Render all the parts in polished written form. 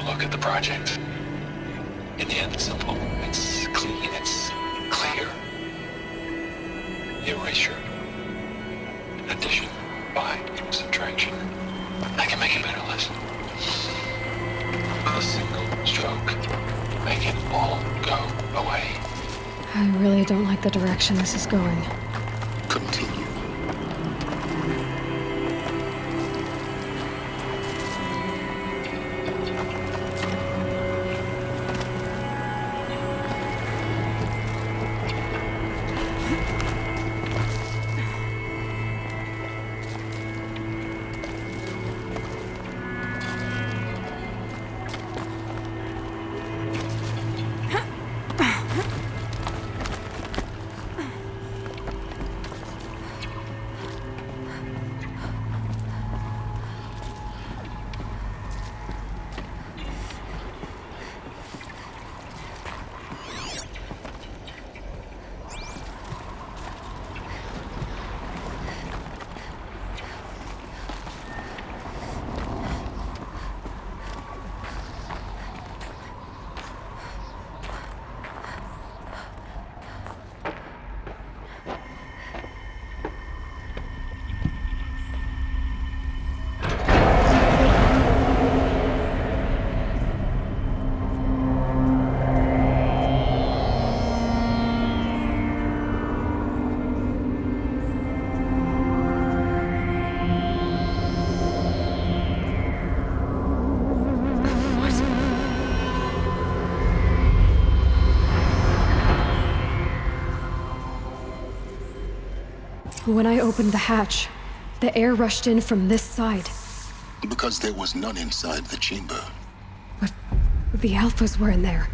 look at the project. In the end, it's simple. It's clean. It's clear. Erasure. Addition. By subtraction. I can make it better, Liz. With a single stroke. Make it all go away. I really don't like the direction this is going. Continue. When I opened the hatch, the air rushed in from this side. Because there was none inside the chamber. But the Alphas were in there.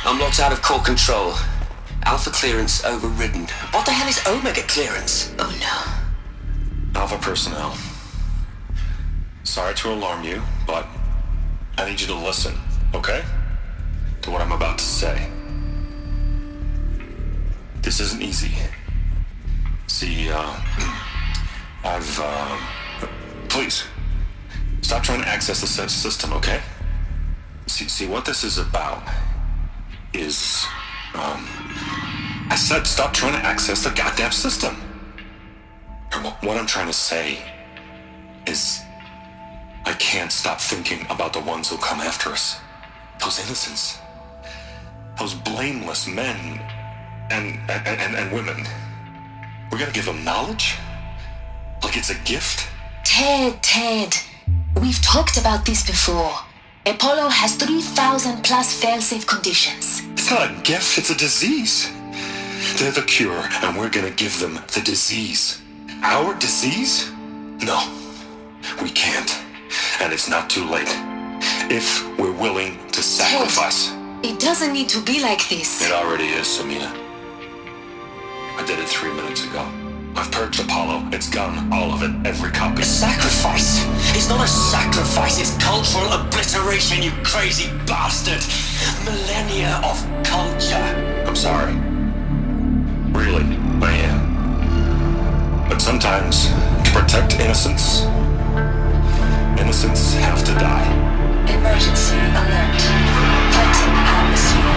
I'm locked out of core control. Alpha clearance overridden. What the hell is Omega clearance? Oh no. Alpha personnel. Sorry to alarm you, but I need you to listen, okay? To what I'm about to say. This isn't easy. See, please, stop trying to access the system, okay? See, what this is about is, I said stop trying to access the goddamn system. And what I'm trying to say is, I can't stop thinking about the ones who'll come after us. Those innocents. Those blameless men and women. We're gonna give them knowledge? Like it's a gift? Ted. We've talked about this before. Apollo has 3,000 plus fail-safe conditions. It's not a gift, it's a disease. They're the cure, and we're gonna give them the disease. Our disease? No, we can't. And it's not too late. If we're willing to sacrifice. Ted, it doesn't need to be like this. It already is, Samina. I did it 3 minutes ago. I've purged Apollo. It's gone. All of it. Every copy. A sacrifice? It's not a sacrifice, it's cultural obliteration, you crazy bastard! Millennia of culture. I'm sorry. Really, I am. But sometimes, to protect innocence have to die. Emergency alert. Fighting atmosphere.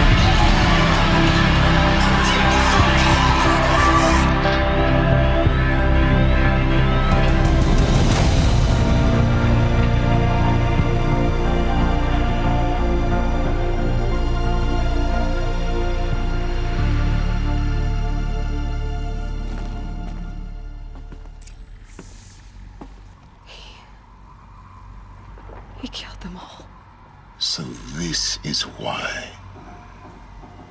He killed them all. So this is why.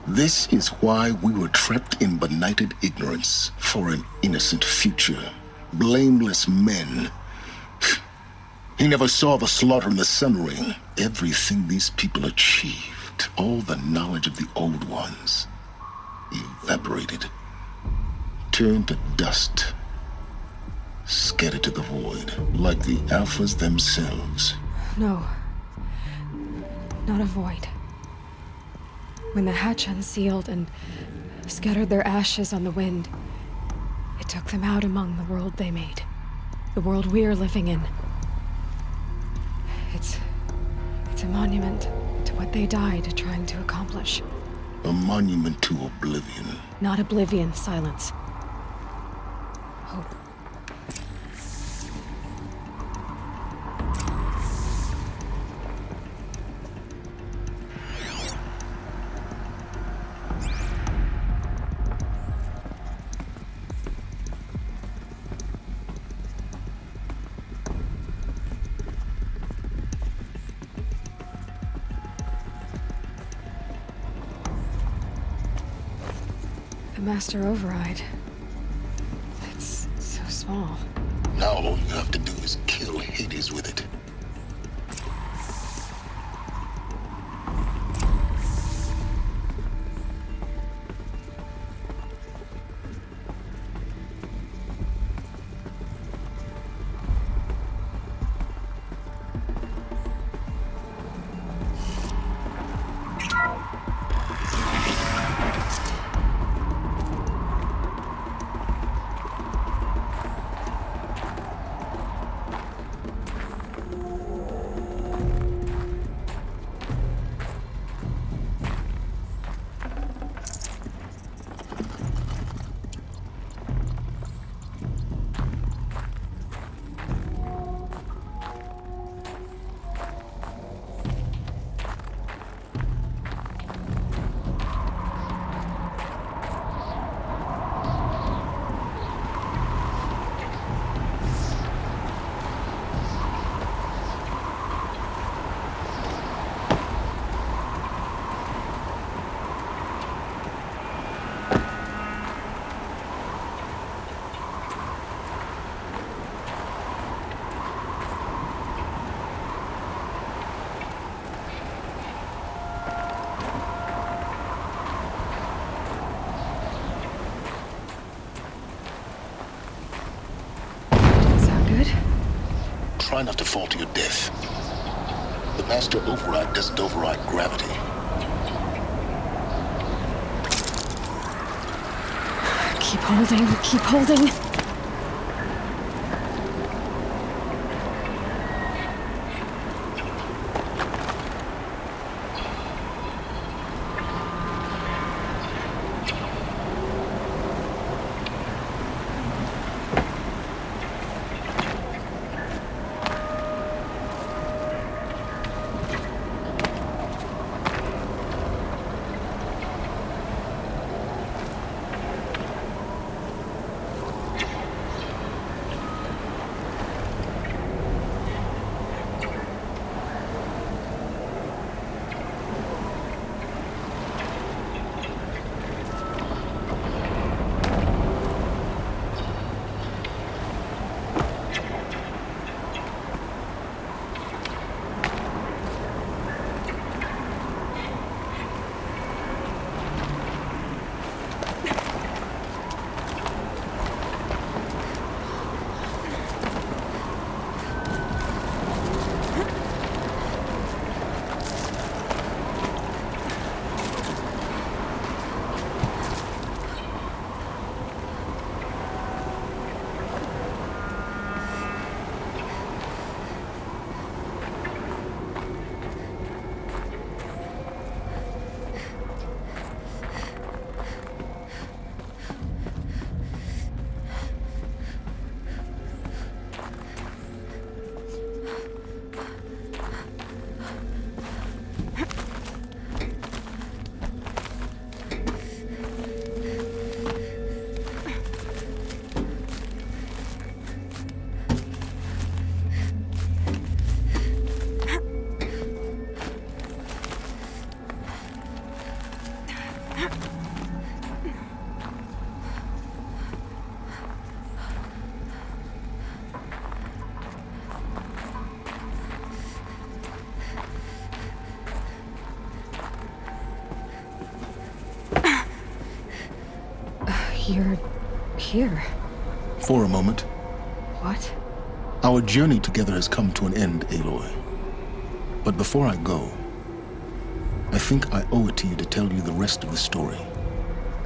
This is why we were trapped in benighted ignorance for an innocent future. Blameless men. He never saw the slaughter in the Sun Ring. Everything these people achieved, all the knowledge of the old ones, evaporated, turned to dust, scattered to the void, like the Alphas themselves. No. Not a void. When the hatch unsealed and scattered their ashes on the wind, it took them out among the world they made. The world we're living in. It's a monument to what they died trying to accomplish. A monument to oblivion. Not oblivion, silence. Hope. The master override. It's so small. Now all you have to do is kill Hades with it. Try not to fall to your death. The master override doesn't override gravity. Keep holding, keep holding. You're here. For a moment. What? Our journey together has come to an end, Aloy. But before I go, I think I owe it to you to tell you the rest of the story.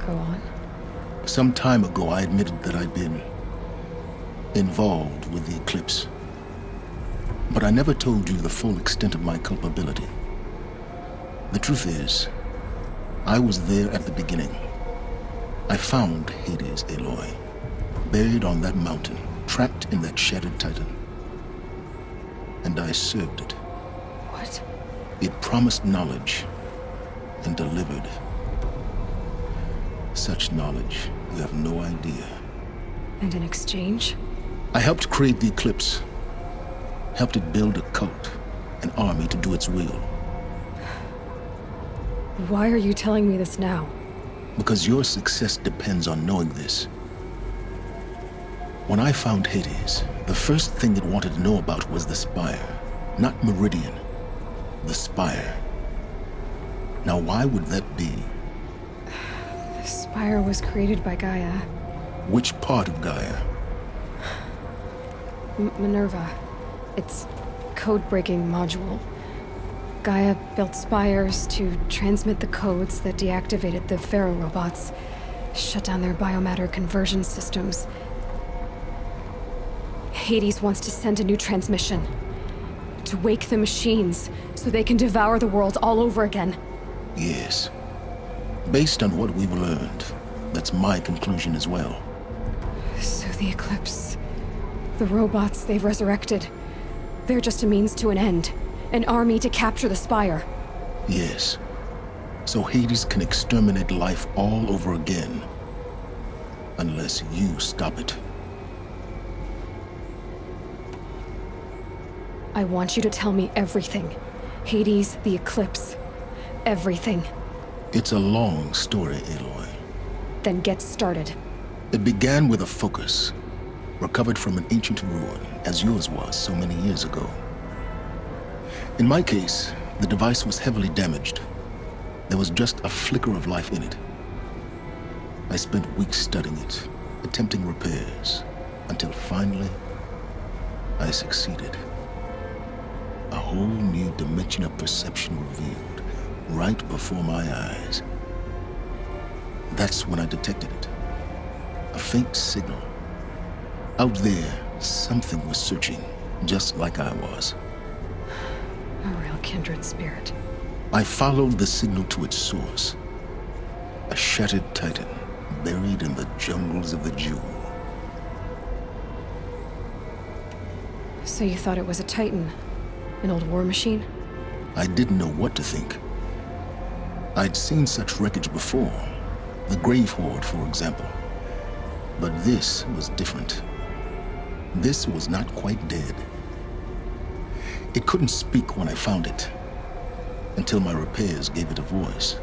Go on. Some time ago, I admitted that I'd been involved with the eclipse. But I never told you the full extent of my culpability. The truth is, I was there at the beginning. I found Hades, Aloy, buried on that mountain, trapped in that shattered titan. And I served it. What? It promised knowledge and delivered. Such knowledge, you have no idea. And in exchange? I helped create the eclipse. Helped it build a cult, an army to do its will. Why are you telling me this now? Because your success depends on knowing this. When I found Hades, the first thing it wanted to know about was the Spire. Not Meridian. The Spire. Now why would that be? The Spire was created by Gaia. Which part of Gaia? Minerva. Its code-breaking module. Gaia built spires to transmit the codes that deactivated the Pharaoh robots, shut down their biomatter conversion systems. Hades wants to send a new transmission. To wake the machines, so they can devour the world all over again. Yes. Based on what we've learned, that's my conclusion as well. So the Eclipse... the robots they've resurrected... they're just a means to an end. An army to capture the Spire. Yes. So Hades can exterminate life all over again. Unless you stop it. I want you to tell me everything. Hades, the Eclipse. Everything. It's a long story, Aloy. Then get started. It began with a focus. Recovered from an ancient ruin, as yours was so many years ago. In my case, the device was heavily damaged. There was just a flicker of life in it. I spent weeks studying it, attempting repairs, until finally, I succeeded. A whole new dimension of perception revealed, right before my eyes. That's when I detected it. A faint signal. Out there, something was searching, just like I was. A real kindred spirit. I followed the signal to its source. A shattered titan, buried in the jungles of the Jewel. So you thought it was a Titan? An old war machine? I didn't know what to think. I'd seen such wreckage before. The Grave Horde, for example. But this was different. This was not quite dead. It couldn't speak when I found it, until my repairs gave it a voice.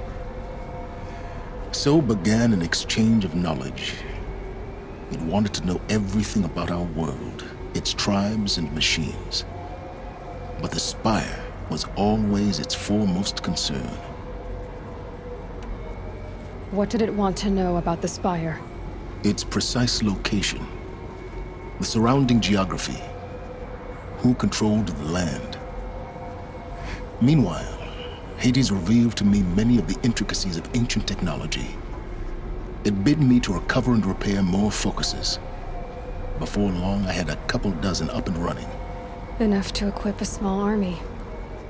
So began an exchange of knowledge. It wanted to know everything about our world, its tribes and machines. But the Spire was always its foremost concern. What did it want to know about the Spire? Its precise location, the surrounding geography, who controlled the land. Meanwhile, Hades revealed to me many of the intricacies of ancient technology. It bid me to recover and repair more focuses. Before long, I had a couple dozen up and running. Enough to equip a small army.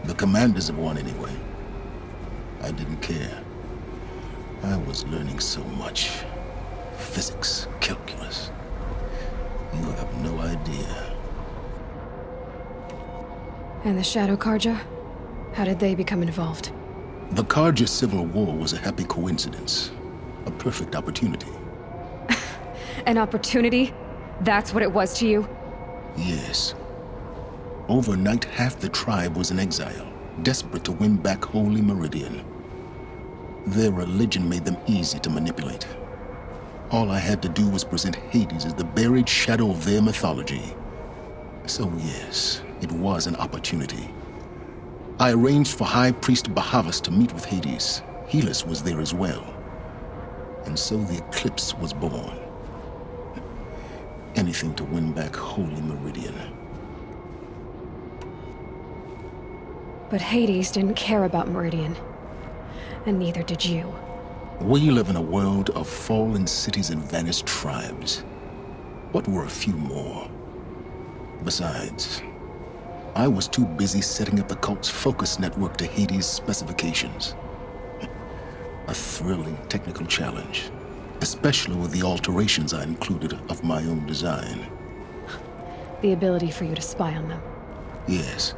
The commanders of one, anyway. I didn't care. I was learning so much. Physics, calculus. You have no idea. And the Shadow Karja? How did they become involved? The Karja Civil War was a happy coincidence. A perfect opportunity. An opportunity? That's what it was to you? Yes. Overnight, half the tribe was in exile, desperate to win back Holy Meridian. Their religion made them easy to manipulate. All I had to do was present Hades as the buried shadow of their mythology. So yes, it was an opportunity. I arranged for High Priest Bahavas to meet with Hades. Helis was there as well. And so the Eclipse was born. Anything to win back Holy Meridian. But Hades didn't care about Meridian. and neither did you. We live in a world of fallen cities and vanished tribes. What were a few more? Besides, I was too busy setting up the cult's focus network to Hades' specifications. A thrilling technical challenge, especially with the alterations I included of my own design. The ability for you to spy on them. Yes,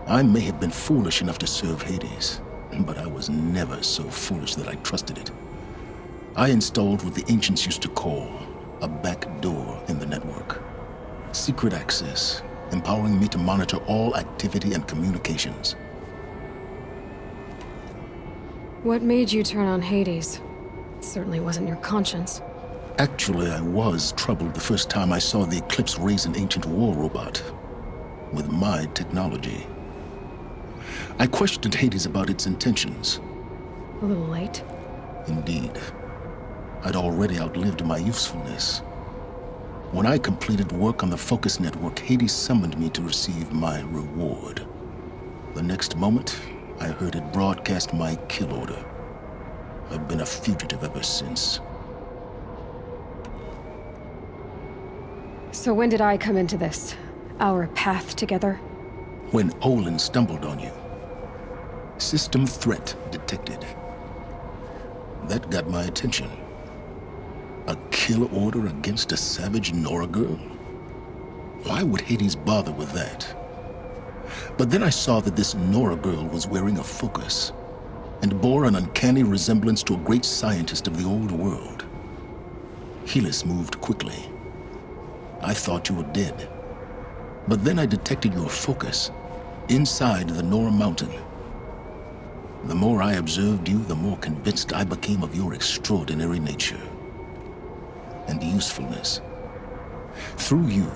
I may have been foolish enough to serve Hades, but I was never so foolish that I trusted it. I installed what the ancients used to call a back door in the network. Secret access, empowering me to monitor all activity and communications. What made you turn on Hades? It certainly wasn't your conscience. Actually, I was troubled the first time I saw the Eclipse raise an ancient war robot with my technology. I questioned Hades about its intentions. A little late? Indeed. I'd already outlived my usefulness. When I completed work on the Focus Network, Hades summoned me to receive my reward. The next moment, I heard it broadcast my kill order. I've been a fugitive ever since. So when did I come into this? Our path together? When Olin stumbled on you. System threat detected. That got my attention. A kill order against a savage Nora girl? Why would Hades bother with that? But then I saw that this Nora girl was wearing a focus and bore an uncanny resemblance to a great scientist of the old world. Helis moved quickly. I thought you were dead. But then I detected your focus inside the Nora mountain. The more I observed you, the more convinced I became of your extraordinary nature and usefulness. Through you,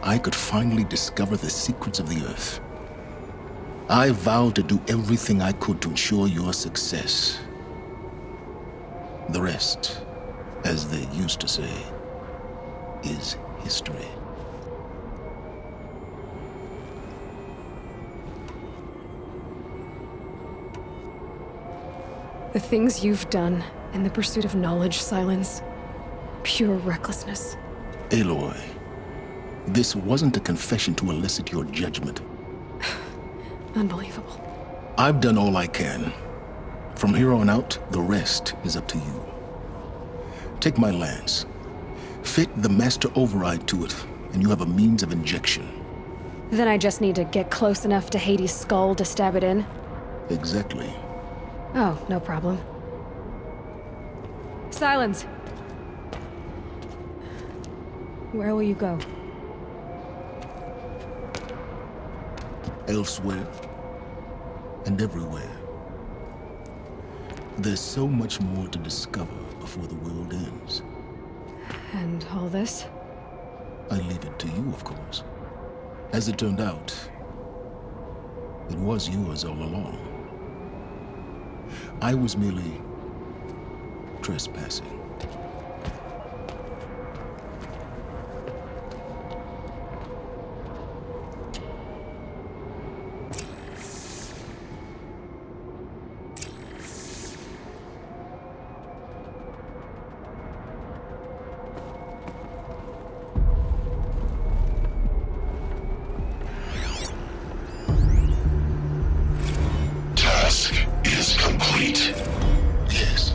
I could finally discover the secrets of the Earth. I vowed to do everything I could to ensure your success. The rest, as they used to say, is history. The things you've done in the pursuit of knowledge, Silence. Pure recklessness. Aloy, this wasn't a confession to elicit your judgment. Unbelievable. I've done all I can. From here on out, the rest is up to you. Take my lance. Fit the master override to it, and you have a means of injection. Then I just need to get close enough to Hades' skull to stab it in? Exactly. Oh, no problem. Silence! Where will you go? Elsewhere and everywhere. There's so much more to discover before the world ends. And all this? I leave it to you, of course. As it turned out, it was yours all along. I was merely trespassing. Task is complete. Yes.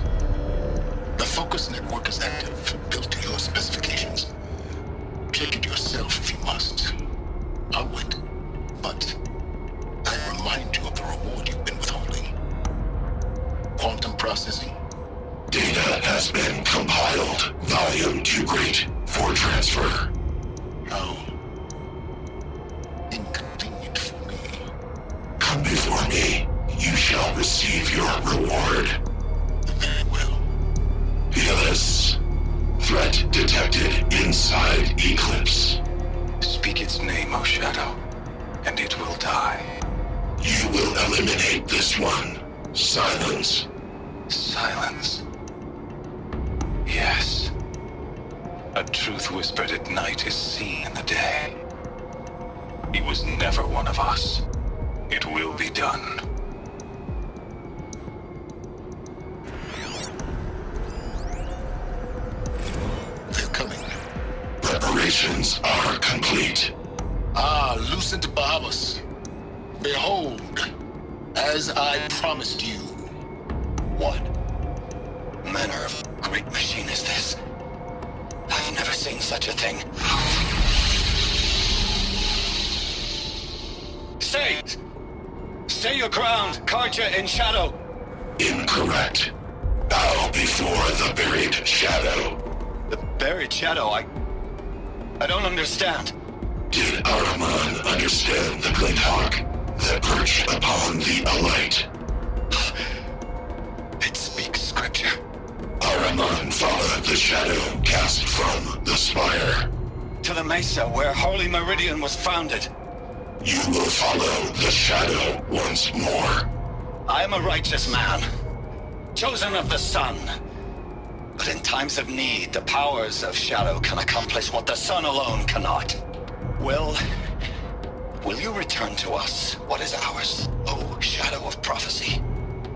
The focus network is active, built to your specifications. Check it yourself if you must. I'll wait. But I remind you of the reward you've been withholding. Quantum processing. Data has been compiled. Volume too great for transfer. How inconvenient for me. Come before me. You shall receive your reward. Very well. Helis. Threat detected inside Eclipse. Speak its name, O Shadow, and it will die. You will eliminate this one. Silence. Silence. Yes. A truth whispered at night is seen in the day. He was never one of us. It will be done. Preparations are complete. Ah, Lucent Bahamas. Behold, as I promised you. What manner of great machine is this? I've never seen such a thing. Stay! Stay your ground, Karja in shadow! Incorrect. Bow before the buried shadow. The buried shadow, I don't understand. Did Araman understand the glint hawk that perched upon the alight? It speaks scripture. Araman followed the shadow cast from the spire. To the mesa where Holy Meridian was founded. You will follow the shadow once more. I am a righteous man, chosen of the sun. But in times of need, the powers of shadow can accomplish what the sun alone cannot. Will you return to us what is ours, O shadow of prophecy?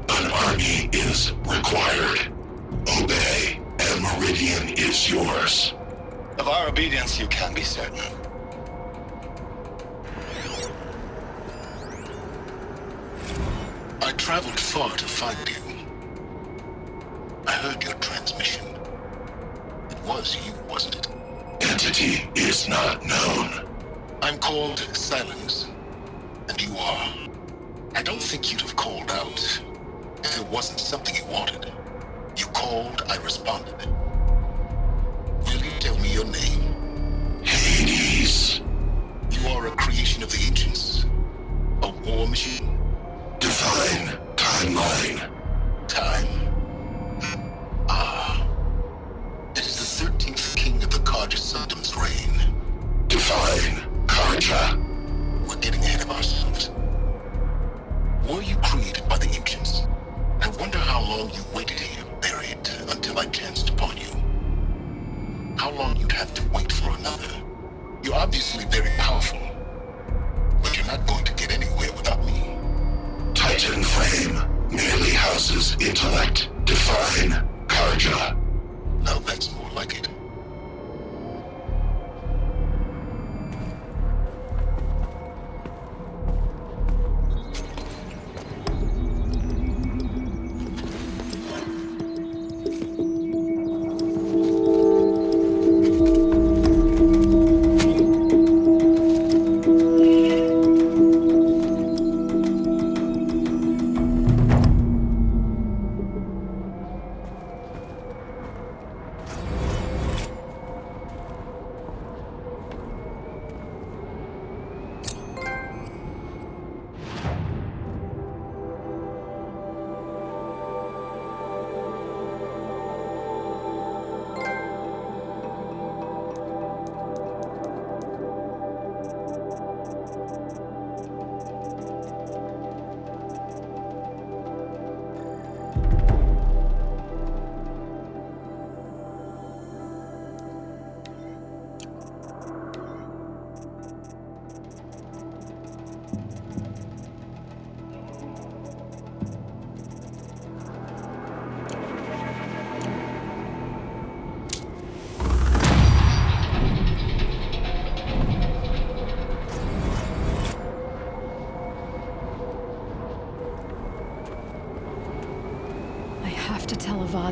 An army is required. Obey, and Meridian is yours. Of our obedience you can be certain. I traveled far to find you. I heard your transmission. It was you, wasn't it? Entity is not known. I'm called Silence, and you are. I don't think you'd have called out if it wasn't something you wanted. You called, I responded. Will you tell me your name? Hades. You are a creation of the ancients. A war machine. Divine timeline. Time. Ah. It is the 13th king of the Karja Sanctum's reign. Divine Karja. We're getting ahead of ourselves. Were you created by the ancients? I wonder how long you waited here, buried, until I chanced upon you. How long you'd have to wait for another. You're obviously very powerful, but you're not going to get anywhere without me. Titan Flame merely houses intellect. Divine Karja. Now that's more like it.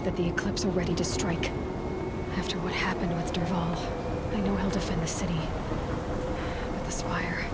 That the Eclipse are ready to strike. After what happened with Derval, I know he'll defend the city. But the Spire...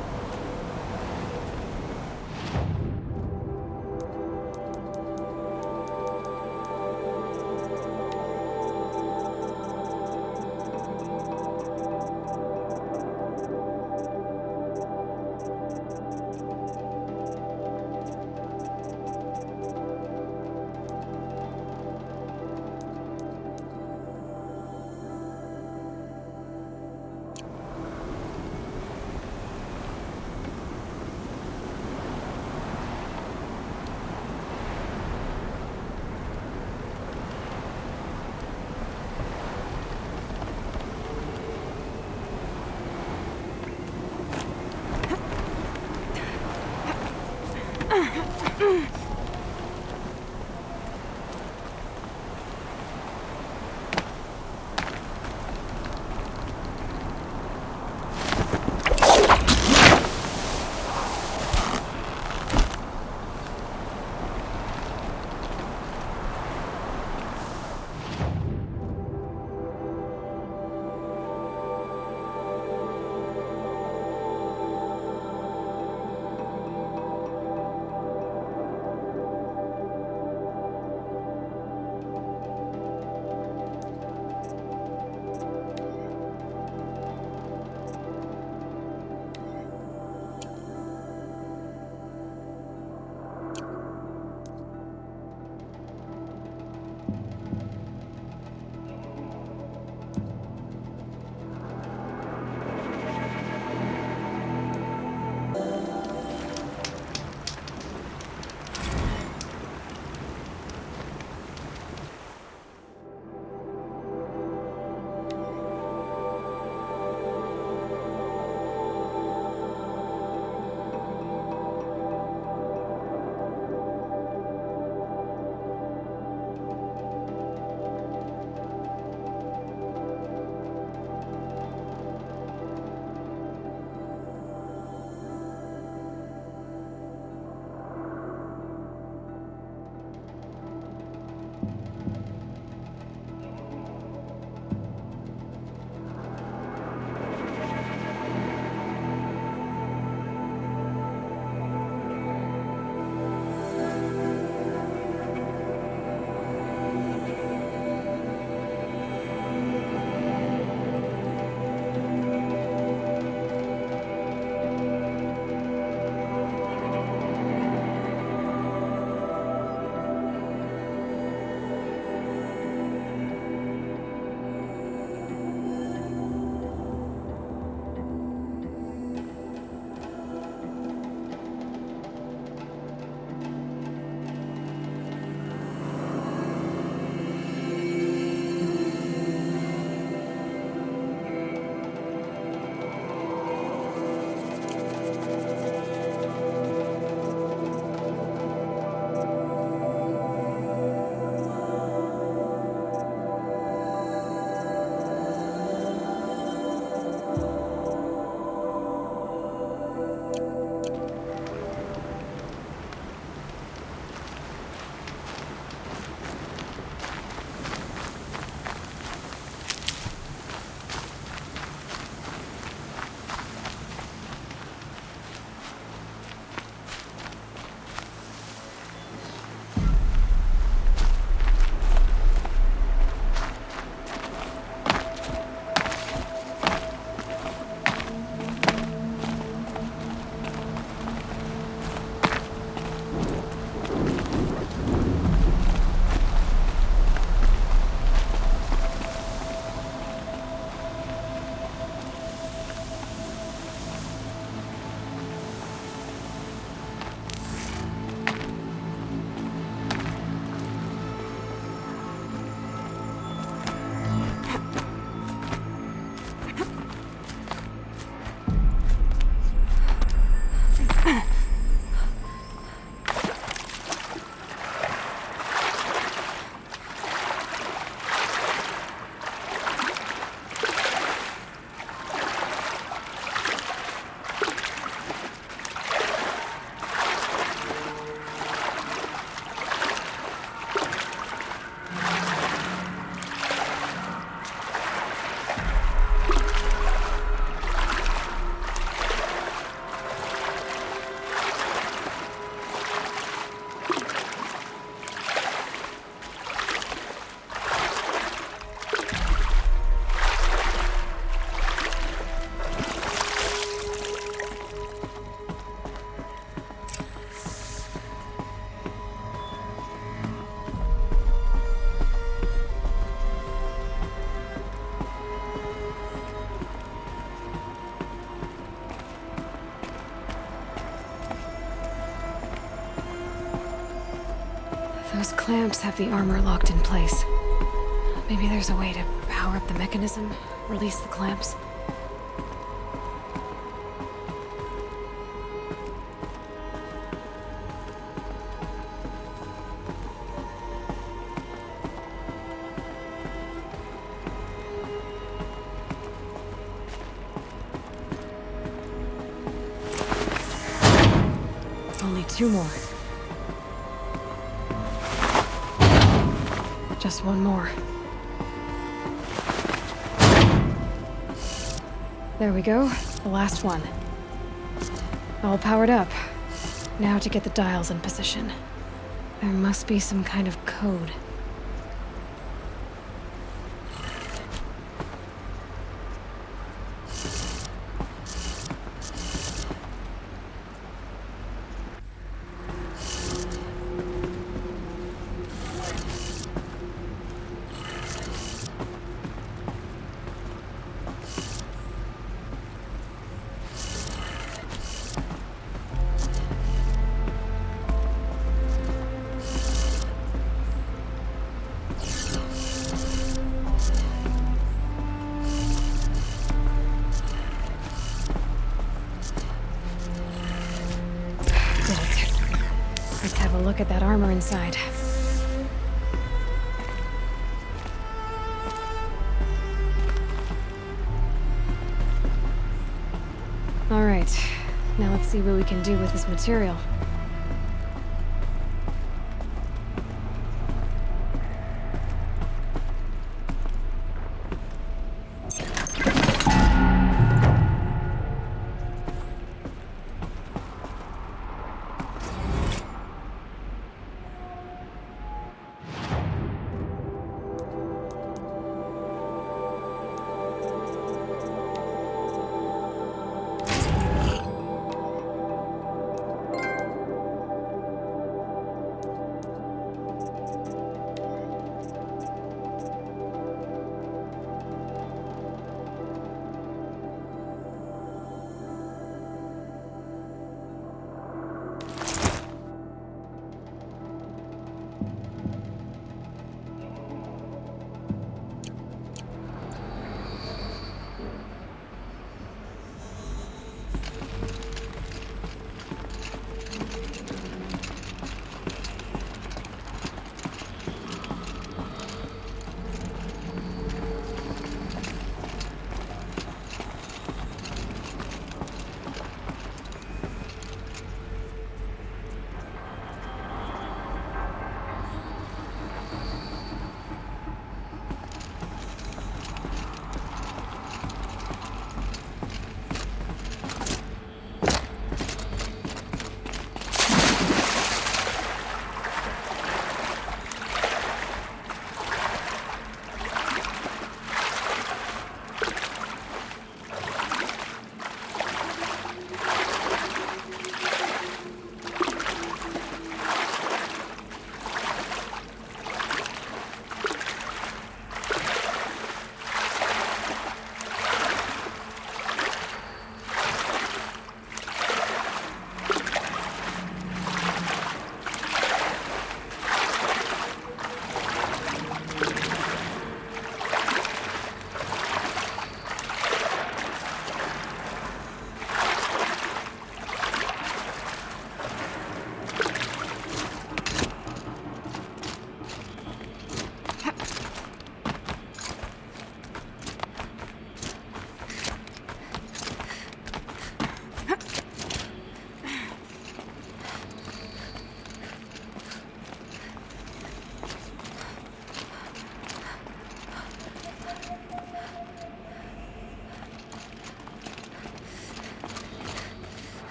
Those clamps have the armor locked in place. Maybe there's a way to power up the mechanism, release the clamps. Only 2 more. Just 1 more. There we go. The last one. All powered up. Now to get the dials in position. There must be some kind of code. Did it. Let's have a look at that armor inside. All right. Now let's see what we can do with this material.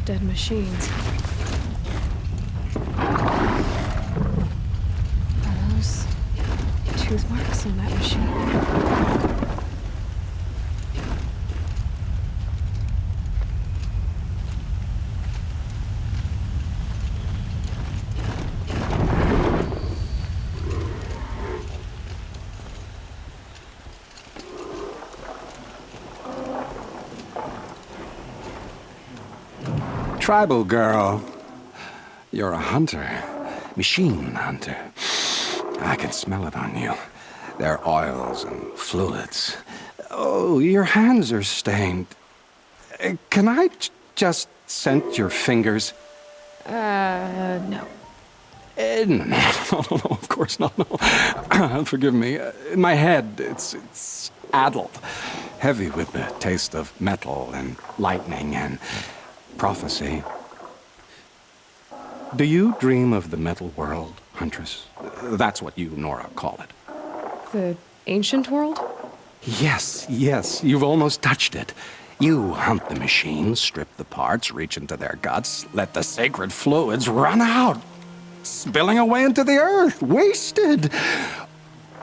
Dead machines. Are those tooth marks on that machine? Tribal girl, you're a hunter, machine hunter. I can smell it on you. Their oils and fluids. Oh, your hands are stained. Can I just scent your fingers? No. No, of course not, no. Forgive me. In my head, it's addled. Heavy with the taste of metal and lightning and prophecy. Do you dream of the metal world, Huntress? That's what you, Nora, call it. The ancient world? Yes, you've almost touched it. You hunt the machines, strip the parts, reach into their guts, let the sacred fluids run out, spilling away into the earth, wasted.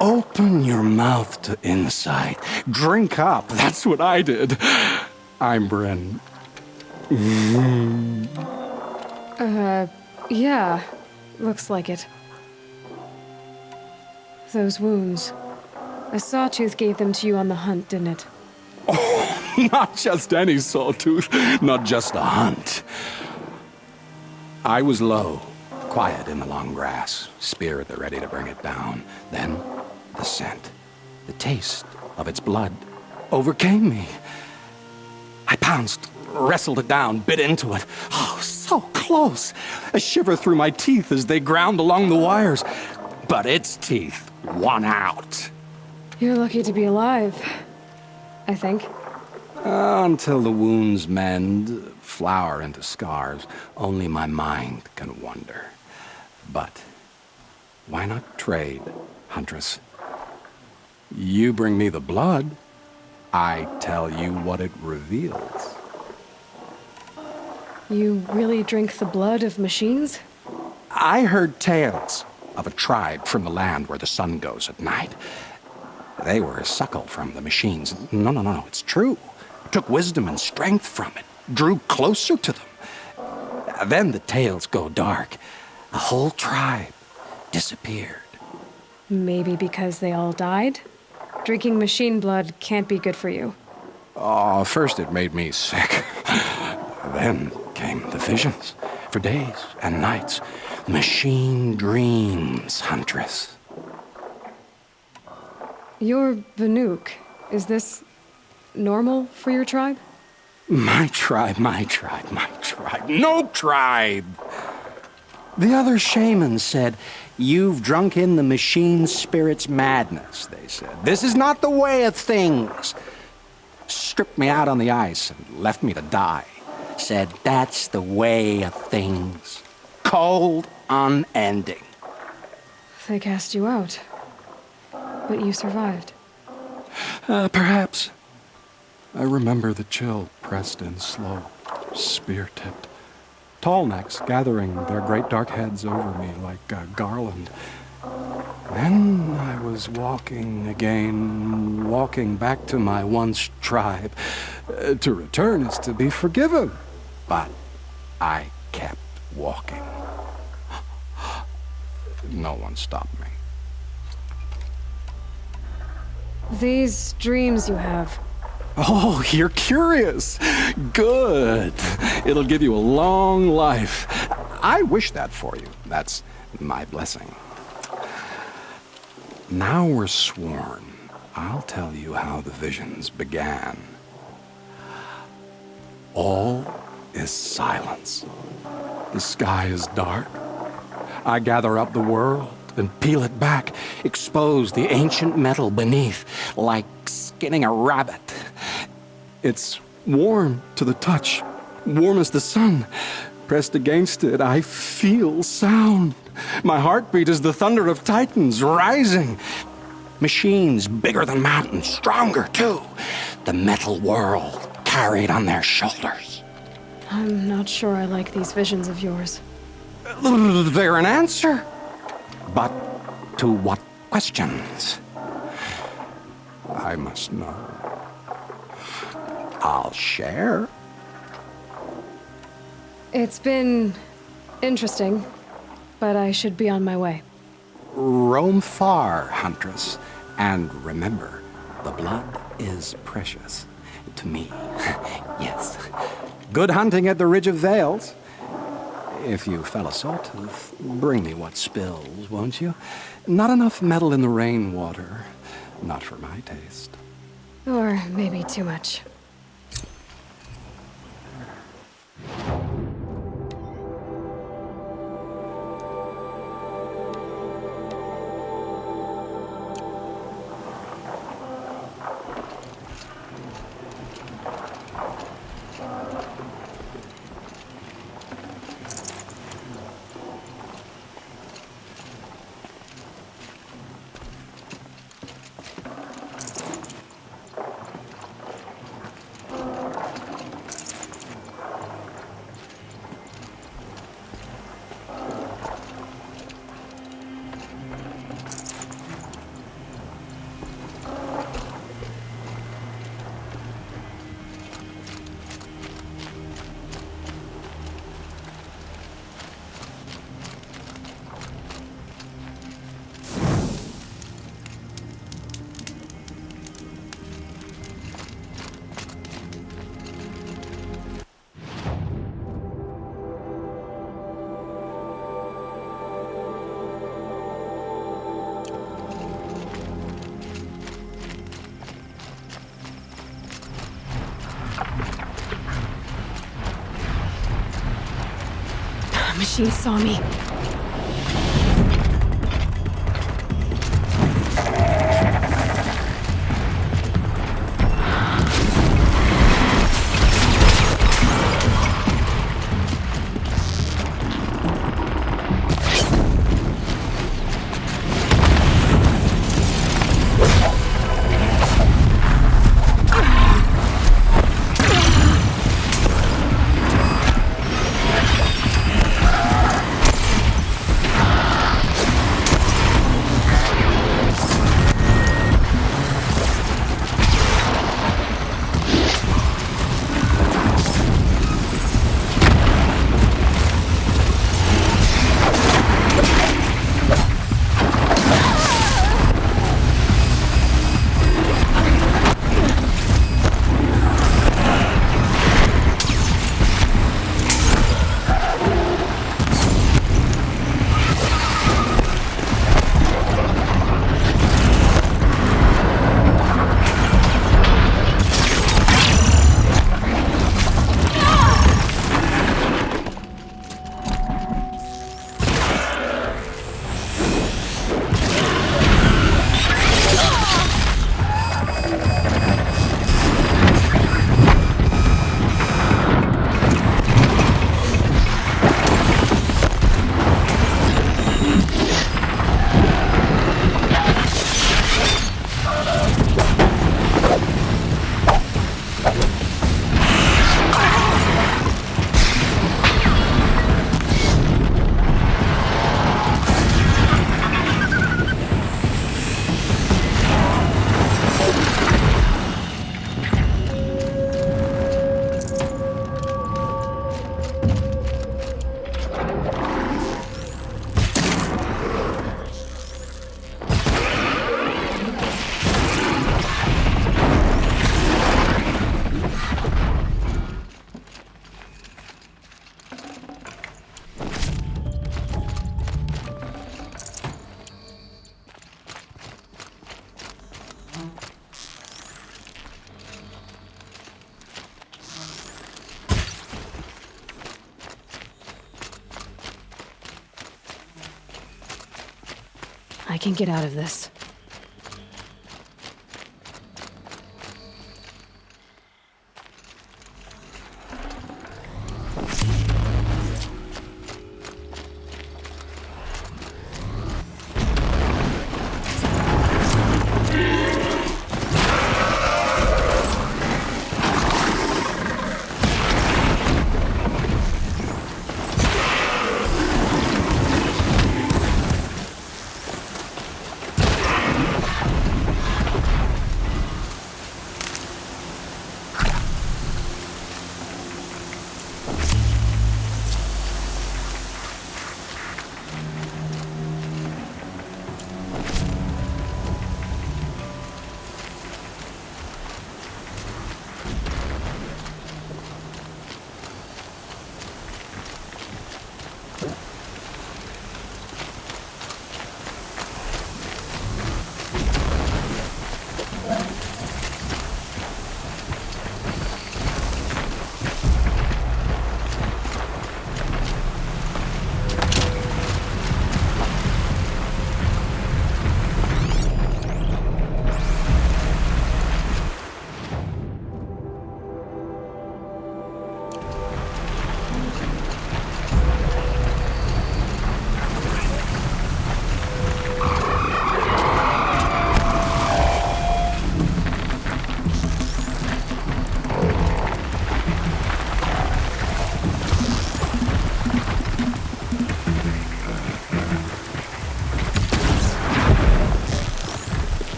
Open your mouth to insight. Drink up. That's what I did. I'm Bryn. Yeah. Looks like it. Those wounds. A sawtooth gave them to you on the hunt, didn't it? Oh, not just any sawtooth. Not just a hunt. I was low, quiet in the long grass, spear at the ready to bring it down. Then, the scent, the taste of its blood overcame me. I pounced, wrestled it down, bit into it. Oh, so close. A shiver through my teeth as they ground along the wires. But its teeth won out. You're lucky to be alive, I think. Until the wounds mend, flower into scars, only my mind can wonder. But why not trade, Huntress? You bring me the blood, I tell you what it reveals. You really drink the blood of machines? I heard tales of a tribe from the land where the sun goes at night. They were a suckle from the machines. No, it's true. Took wisdom and strength from it, drew closer to them. Then the tales go dark. A whole tribe disappeared. Maybe because they all died? Drinking machine blood can't be good for you. Oh, first it made me sick. Then came the visions. For days and nights. Machine dreams, Huntress. You're Vanook. Is this normal for your tribe? My tribe. No tribe! The other shamans said, you've drunk in the machine spirit's madness, they said. This is not the way of things. Stripped me out on the ice and left me to die. Said, that's the way of things. Cold, unending. They cast you out. But you survived. Perhaps. I remember the chill pressed in slow, spear-tipped. Tall necks gathering their great dark heads over me like a garland. Then I was walking again, walking back to my once tribe. To return is to be forgiven. But I kept walking. No one stopped me. These dreams you have. Oh, you're curious. Good. It'll give you a long life. I wish that for you. That's my blessing. Now we're sworn. I'll tell you how the visions began. All is silence. The sky is dark. I gather up the world and peel it back, expose the ancient metal beneath, like skinning a rabbit. It's warm to the touch, warm as the sun. Pressed against it, I feel sound. My heartbeat is the thunder of titans rising. Machines bigger than mountains, stronger too. The metal world carried on their shoulders. I'm not sure I like these visions of yours. They're an answer. But to what questions? I must know. I'll share. It's been interesting, but I should be on my way. Roam far, Huntress, and remember, the blood is precious to me. Yes. Good hunting at the Ridge of Vales. If you fell a sawtooth, bring me what spills, won't you? Not enough metal in the rainwater. Not for my taste. Or maybe too much. Machine saw me. I can get out of this.